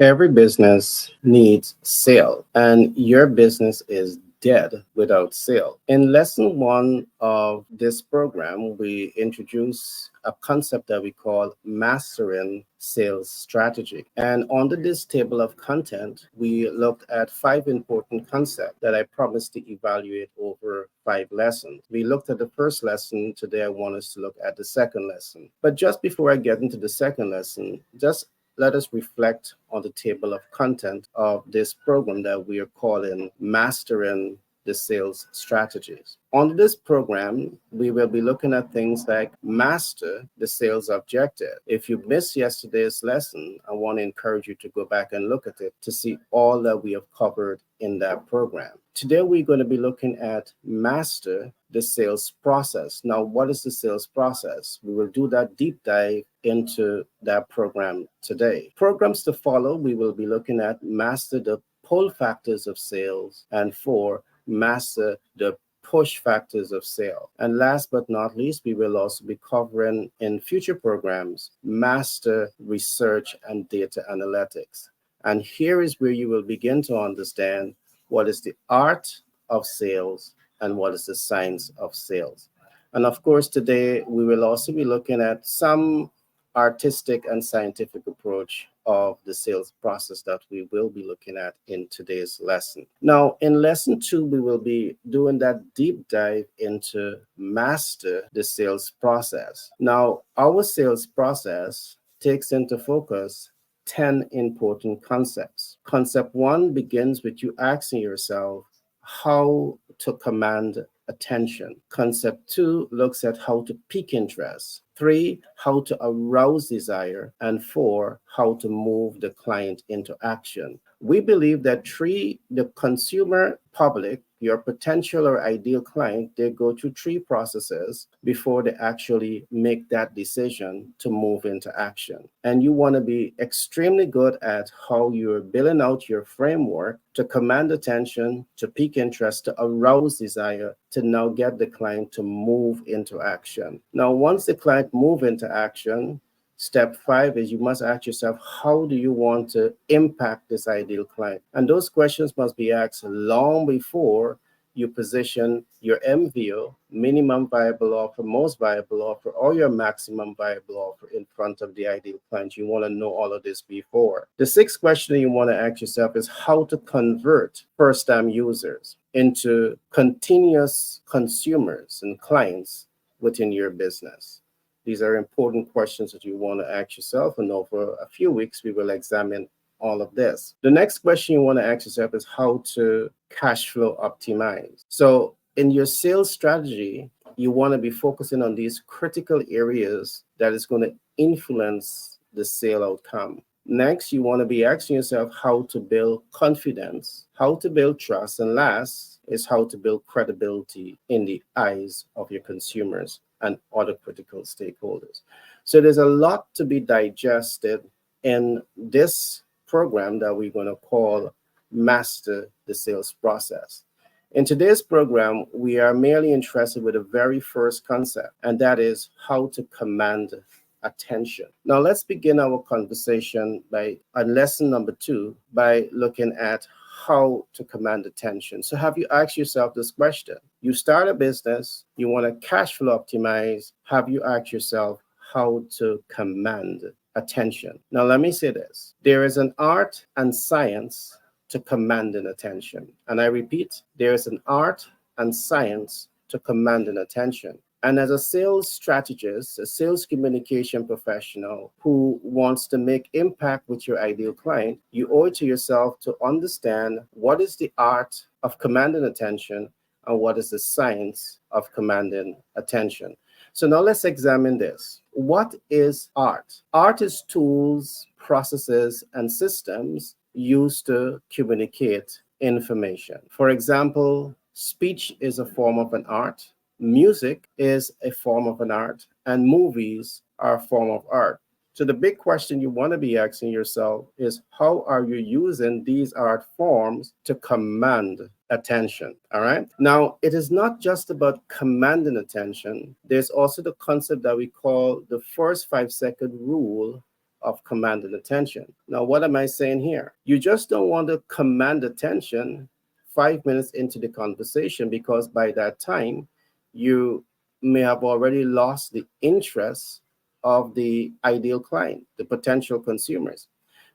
Every business needs sale, and your business is dead without sale. In lesson one of this program, we introduce a concept that we call mastering sales strategy. And under this table of content, we looked at five important concepts that I promised to evaluate over five lessons. We looked at the first lesson. Today, I want us to look at the second lesson. But just before I get into the second lesson, just let us reflect on the table of content of this program that we are calling Mastering the Sales Strategies. On this program, we will be looking at things like master the sales objective. If you missed yesterday's lesson, I want to encourage you to go back and look at it to see all that we have covered in that program. Today, we're going to be looking at master the sales process. Now, what is the sales process? We will do that deep dive into that program today. Programs to follow, we will be looking at master the pull factors of sales, and four, master the push factors of sale. And last but not least, we will also be covering in future programs, master research and data analytics. And here is where you will begin to understand what is the art of sales and what is the science of sales. And of course, today we will also be looking at some artistic and scientific approach of the sales process that we will be looking at in today's lesson. Now, in lesson two, we will be doing that deep dive into master the sales process. Now, our sales process takes into focus 10 important concepts. Concept one begins with you asking yourself how to command attention. Concept two looks at how to pique interest. Three, how to arouse desire. And four, how to move the client into action. We believe that three, the consumer public, your potential or ideal client, they go through three processes before they actually make that decision to move into action. And you want to be extremely good at how you're building out your framework to command attention, to pique interest, to arouse desire, to now get the client to move into action. Now, once the client move into action, step five is you must ask yourself, how do you want to impact this ideal client? And those questions must be asked long before you position your MVO, minimum viable offer, most viable offer, or your maximum viable offer in front of the ideal client. You want to know all of this before. The sixth question you want to ask yourself is how to convert first-time users into continuous consumers and clients within your business. These are important questions that you want to ask yourself, and over a few weeks, we will examine all of this. The next question you want to ask yourself is how to cash flow optimize. So in your sales strategy, you want to be focusing on these critical areas that is going to influence the sale outcome. Next, you want to be asking yourself how to build confidence, how to build trust, and last is how to build credibility in the eyes of your consumers and other critical stakeholders. So there's a lot to be digested in this program that we're going to call Master the Sales Process. In today's program, we are merely interested with the very first concept, and that is how to command attention. Now, let's begin our conversation on lesson number two by looking at how to command attention. So have you asked yourself this question? You start a business, you want to cash flow optimize. Have you asked yourself how to command attention? Now, let me say this. There is an art and science to commanding attention. And I repeat, there is an art and science to commanding attention. And as a sales strategist, a sales communication professional who wants to make impact with your ideal client, you owe it to yourself to understand what is the art of commanding attention and what is the science of commanding attention. So now let's examine this. What is art? Art is tools, processes, and systems used to communicate information. For example, speech is a form of an art. Music is a form of an art, and movies are a form of art. So the big question you want to be asking yourself is, how are you using these art forms to command attention? All right. Now, it is not just about commanding attention. There's also the concept that we call the first 5-second rule of commanding attention. Now, what am I saying here? You just don't want to command attention 5 minutes into the conversation, because by that time, you may have already lost the interest of the ideal client, the potential consumers.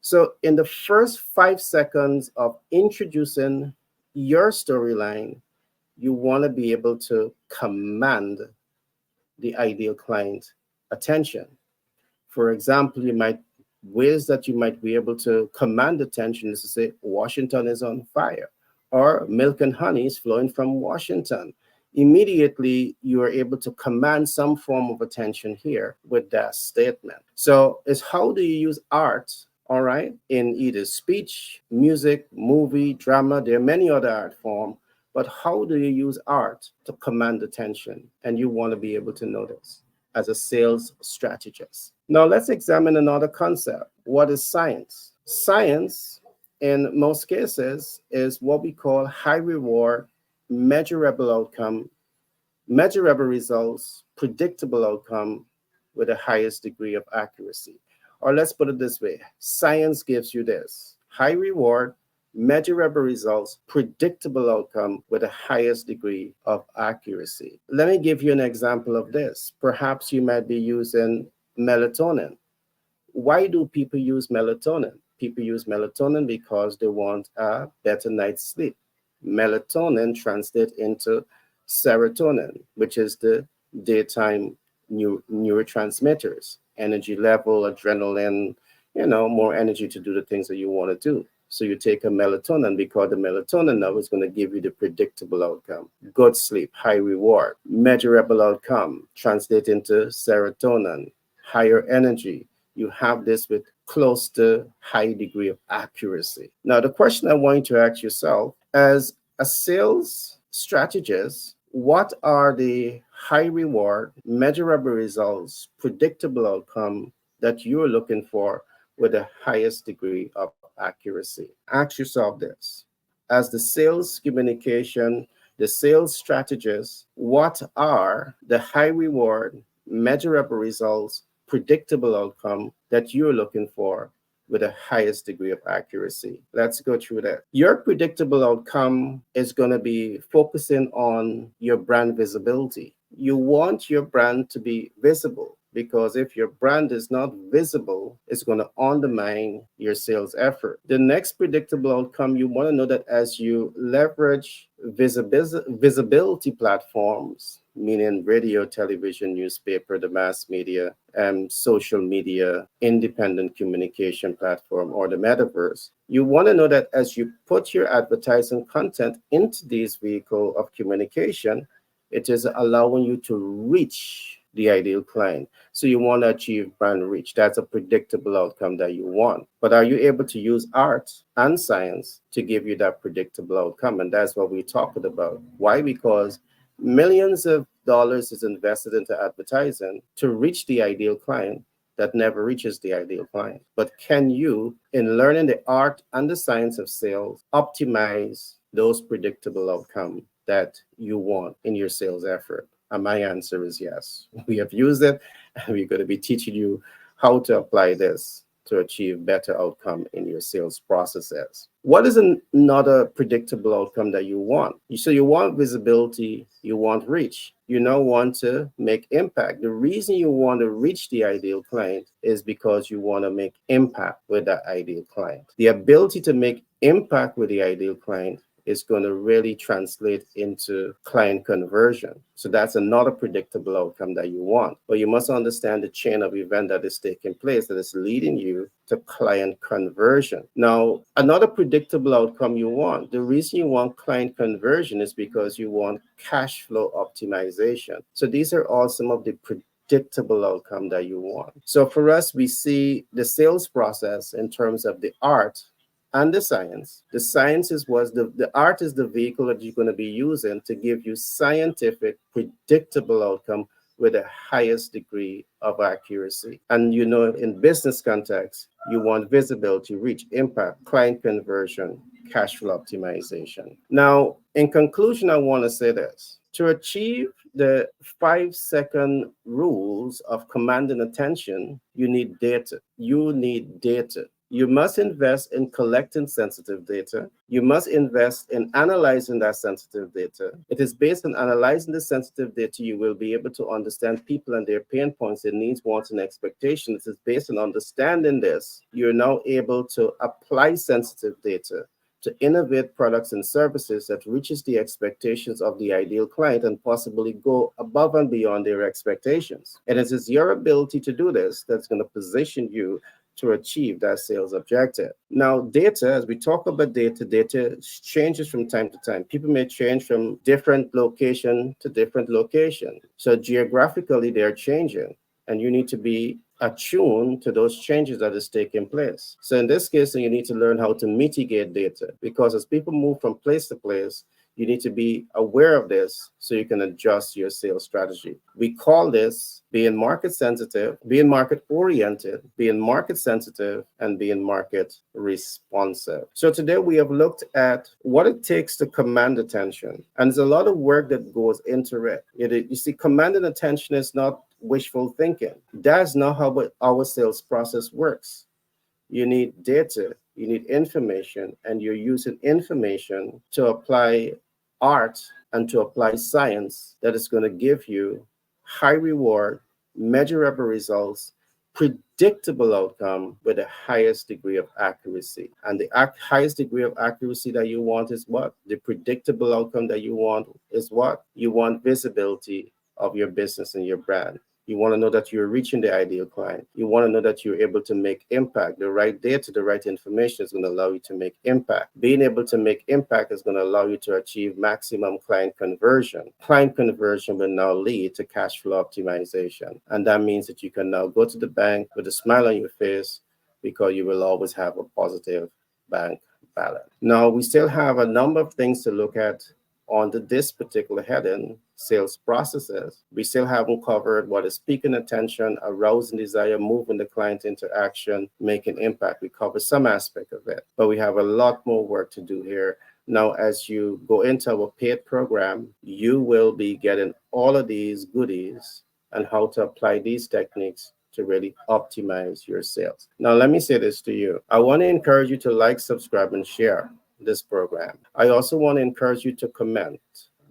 So, in the first 5 seconds of introducing your storyline, you want to be able to command the ideal client attention. For example, ways that you might be able to command attention is to say, Washington is on fire, or milk and honey is flowing from Washington. Immediately, you are able to command some form of attention here with that statement. So it's how do you use art, all right, in either speech, music, movie, drama. There are many other art forms, but how do you use art to command attention? And you want to be able to know this as a sales strategist. Now, let's examine another concept. What is science? Science, in most cases, is what we call high reward, measurable outcome, measurable results, predictable outcome with the highest degree of accuracy. Or let's put it this way, science gives you this: high reward, measurable results, predictable outcome with the highest degree of accuracy. Let me give you an example of this. Perhaps you might be using melatonin. Why do people use melatonin? People use melatonin because they want a better night's sleep. Melatonin translates into serotonin, which is the daytime neurotransmitters, energy level, adrenaline, more energy to do the things that you want to do. So you take a melatonin because the melatonin now is going to give you the predictable outcome. Good sleep, high reward, measurable outcome, translate into serotonin, higher energy. You have this with close to high degree of accuracy. Now, the question I want you to ask yourself, as a sales strategist, what are the high reward, measurable results, predictable outcome that you're looking for with the highest degree of accuracy? Ask yourself this. As the sales communication, the sales strategist, what are the high reward, measurable results, predictable outcome that you're looking for with the highest degree of accuracy? Let's go through that. Your predictable outcome is going to be focusing on your brand visibility. You want your brand to be visible, because if your brand is not visible, it's going to undermine your sales effort. The next predictable outcome, you want to know that as you leverage visibility platforms, meaning radio, television, newspaper, the mass media, and social media, independent communication platform, or the metaverse, you want to know that as you put your advertising content into these vehicles of communication, it is allowing you to reach the ideal client. So you want to achieve brand reach. That's a predictable outcome that you want. But are you able to use art and science to give you that predictable outcome? And that's what we talked about. Why? Because millions of dollars is invested into advertising to reach the ideal client that never reaches the ideal client. But can you, in learning the art and the science of sales, optimize those predictable outcomes that you want in your sales effort? And my answer is yes. We have used it, and we're going to be teaching you how to apply this to achieve better outcome in your sales processes. What is another predictable outcome that you want? So you want visibility, you want reach. You now want to make impact. The reason you want to reach the ideal client is because you want to make impact with that ideal client. The ability to make impact with the ideal client is going to really translate into client conversion. So that's another predictable outcome that you want. But you must understand the chain of event that is taking place that is leading you to client conversion. Now, another predictable outcome you want, the reason you want client conversion is because you want cash flow optimization. So these are all some of the predictable outcome that you want. So for us, we see the sales process in terms of the art and the science. The science is the art is the vehicle that you're going to be using to give you scientific, predictable outcome with the highest degree of accuracy. And in business context, you want visibility, reach, impact, client conversion, cash flow optimization. Now, in conclusion, I want to say this. To achieve the 5 second rules of commanding attention, you need data. You need data. You must invest in collecting sensitive data. You must invest in analyzing that sensitive data. It is based on analyzing the sensitive data you will be able to understand people and their pain points, their needs, wants, and expectations. It is based on understanding this. You're now able to apply sensitive data to innovate products and services that reaches the expectations of the ideal client and possibly go above and beyond their expectations. And it is your ability to do this that's going to position you to achieve that sales objective. Now, data, as we talk about data, data changes from time to time. People may change from different location to different location. So geographically, they're changing, and you need to be attuned to those changes that is taking place. So in this case, you need to learn how to mitigate data, because as people move from place to place, you need to be aware of this so you can adjust your sales strategy. We call this being market sensitive, being market oriented, being market sensitive, and being market responsive. So today we have looked at what it takes to command attention. And there's a lot of work that goes into it. You see, commanding attention is not wishful thinking. That's not how our sales process works. You need data, you need information, and you're using information to apply art and to apply science that is going to give you high reward, measurable results, predictable outcome with the highest degree of accuracy. And the highest degree of accuracy that you want is what? The predictable outcome that you want is what? You want visibility of your business and your brand. You want to know that you're reaching the ideal client. You want to know that you're able to make impact. The right data, the right information is going to allow you to make impact. Being able to make impact is going to allow you to achieve maximum client conversion. Client conversion will now lead to cash flow optimization. And that means that you can now go to the bank with a smile on your face, because you will always have a positive bank balance. Now, we still have a number of things to look at on this particular heading, sales processes. We still haven't covered what is piquing attention, arousing desire, moving the client into action, making impact. We cover some aspect of it, but we have a lot more work to do here. Now, as you go into our paid program, you will be getting all of these goodies and how to apply these techniques to really optimize your sales. Now, let me say this to you. I want to encourage you to like, subscribe, and share this program. I also want to encourage you to comment.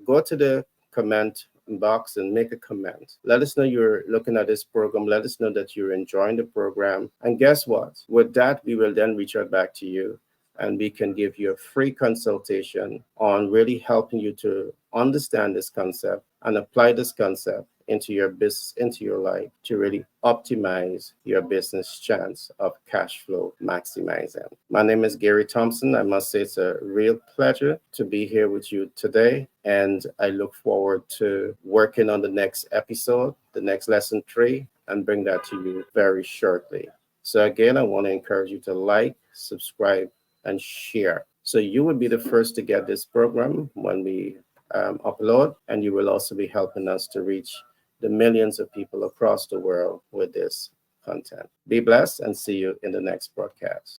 Go to the comment box and make a comment. Let us know you're looking at this program. Let us know that you're enjoying the program. And guess what? With that, we will then reach out back to you, and we can give you a free consultation on really helping you to understand this concept and apply this concept into your business, into your life, to really optimize your business chance of cash flow maximizing. My name is Gary Thompson. I must say it's a real pleasure to be here with you today, and I look forward to working on the next episode, the next lesson 3, and bring that to you very shortly. So again, I want to encourage you to like, subscribe, and share, so you will be the first to get this program when we upload, and you will also be helping us to reach the millions of people across the world with this content. Be blessed, and see you in the next broadcast.